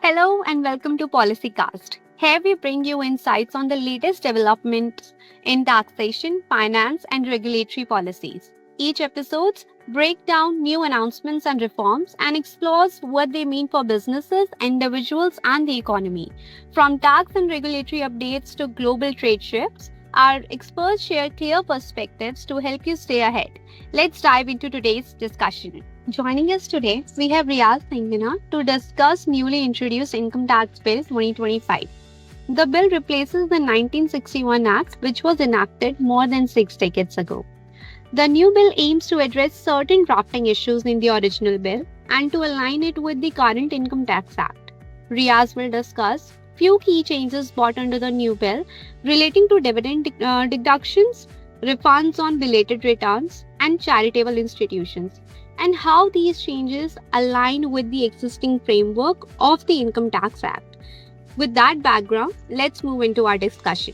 Hello and welcome to PolicyCast. Here we bring you insights on the latest developments in taxation, finance, and regulatory policies. Each episode breaks down new announcements and reforms and explores what they mean for businesses, individuals, and the economy. From tax and regulatory updates to global trade shifts, our experts share clear perspectives to help you stay ahead. Let's dive into today's discussion. Joining us today, we have Riaz Singana to discuss newly introduced Income Tax Bill 2025. The bill replaces the 1961 Act, which was enacted more than 6 decades ago. The new bill aims to address certain drafting issues in the original bill and to align it with the current Income Tax Act. Riaz will discuss few key changes brought under the new bill relating to dividend deductions, refunds on belated returns, and charitable institutions, and how these changes align with the existing framework of the Income Tax Act. With that background, let's move into our discussion.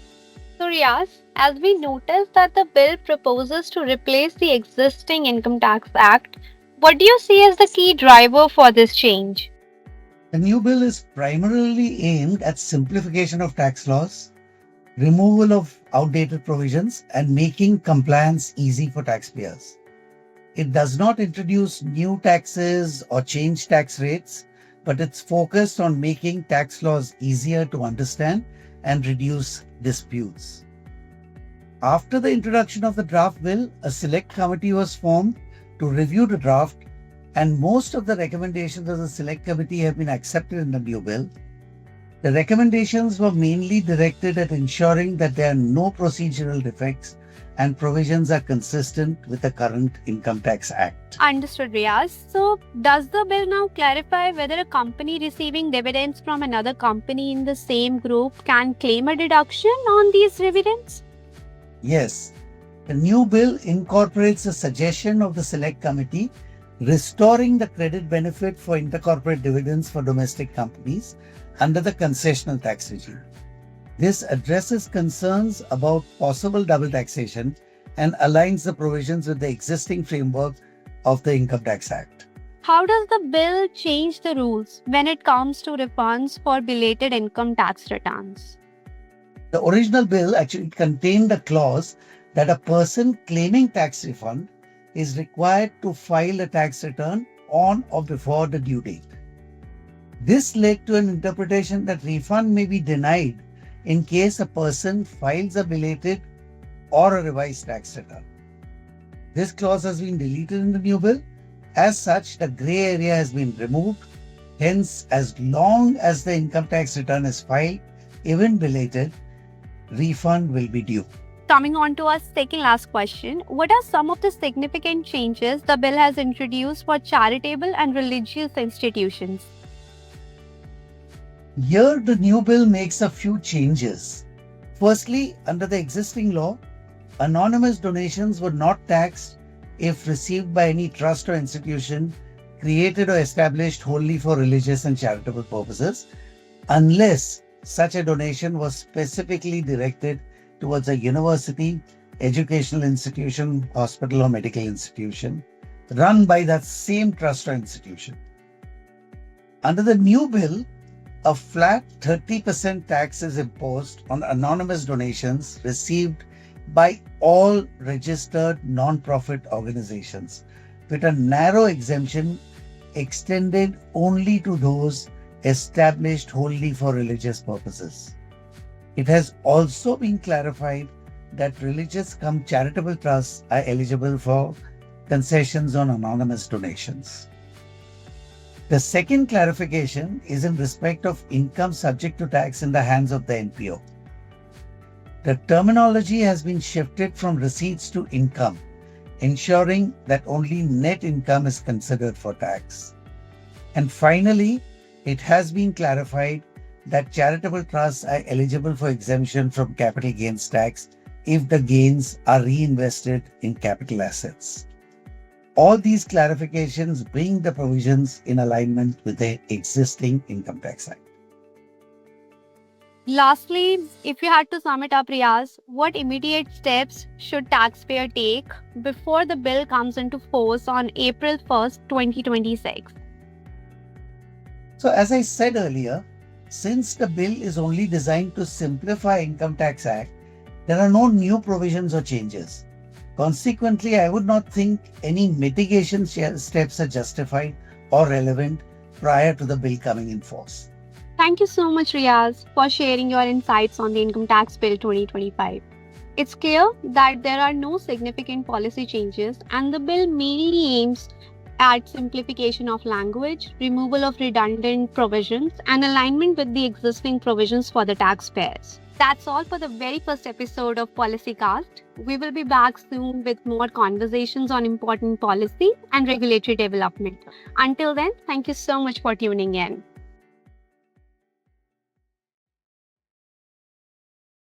So, Riaz, as we notice that the bill proposes to replace the existing Income Tax Act, what do you see as the key driver for this change? The new bill is primarily aimed at simplification of tax laws, removal of outdated provisions, and making compliance easy for taxpayers. It does not introduce new taxes or change tax rates, but it's focused on making tax laws easier to understand and reduce disputes. After the introduction of the draft bill, a select committee was formed to review the draft, and most of the recommendations of the select committee have been accepted in the new bill. The recommendations were mainly directed at ensuring that there are no procedural defects and provisions are consistent with the current Income Tax Act. Understood, Riaz. So, does the bill now clarify whether a company receiving dividends from another company in the same group can claim a deduction on these dividends? Yes, the new bill incorporates a suggestion of the Select Committee restoring the credit benefit for intercorporate dividends for domestic companies under the concessional tax regime. This addresses concerns about possible double taxation and aligns the provisions with the existing framework of the Income Tax Act. How does the bill change the rules when it comes to refunds for belated income tax returns? The original bill actually contained a clause that a person claiming tax refund is required to file a tax return on or before the due date. This led to an interpretation that refund may be denied in case a person files a belated or a revised tax return. This clause has been deleted in the new bill. As such, the grey area has been removed. Hence, as long as the income tax return is filed, even belated, refund will be due. Coming on to our second last question, what are some of the significant changes the bill has introduced for charitable and religious institutions? Here, the new bill makes a few changes. Firstly, under the existing law, anonymous donations were not taxed if received by any trust or institution created or established wholly for religious and charitable purposes, unless such a donation was specifically directed towards a university, educational institution, hospital, or medical institution run by that same trust or institution. Under the new bill, a flat 30% tax is imposed on anonymous donations received by all registered non-profit organizations, with a narrow exemption extended only to those established wholly for religious purposes. It has also been clarified that religious cum charitable trusts are eligible for concessions on anonymous donations. The second clarification is in respect of income subject to tax in the hands of the NPO. The terminology has been shifted from receipts to income, ensuring that only net income is considered for tax. And finally, it has been clarified that charitable trusts are eligible for exemption from capital gains tax if the gains are reinvested in capital assets. All these clarifications bring the provisions in alignment with the existing Income Tax Act. Lastly, if you had to sum it up, Riaz, what immediate steps should taxpayer take before the bill comes into force on April 1st, 2026? So, as I said earlier, since the bill is only designed to simplify Income Tax Act, there are no new provisions or changes. Consequently, I would not think any mitigation steps are justified or relevant prior to the bill coming in force. Thank you so much, Riaz, for sharing your insights on the Income Tax Bill 2025. It's clear that there are no significant policy changes, and the bill mainly aims at simplification of language, removal of redundant provisions, and alignment with the existing provisions for the taxpayers. That's all for the very first episode of Policycast. We will be back soon with more conversations on important policy and regulatory development. Until then, thank you so much for tuning in.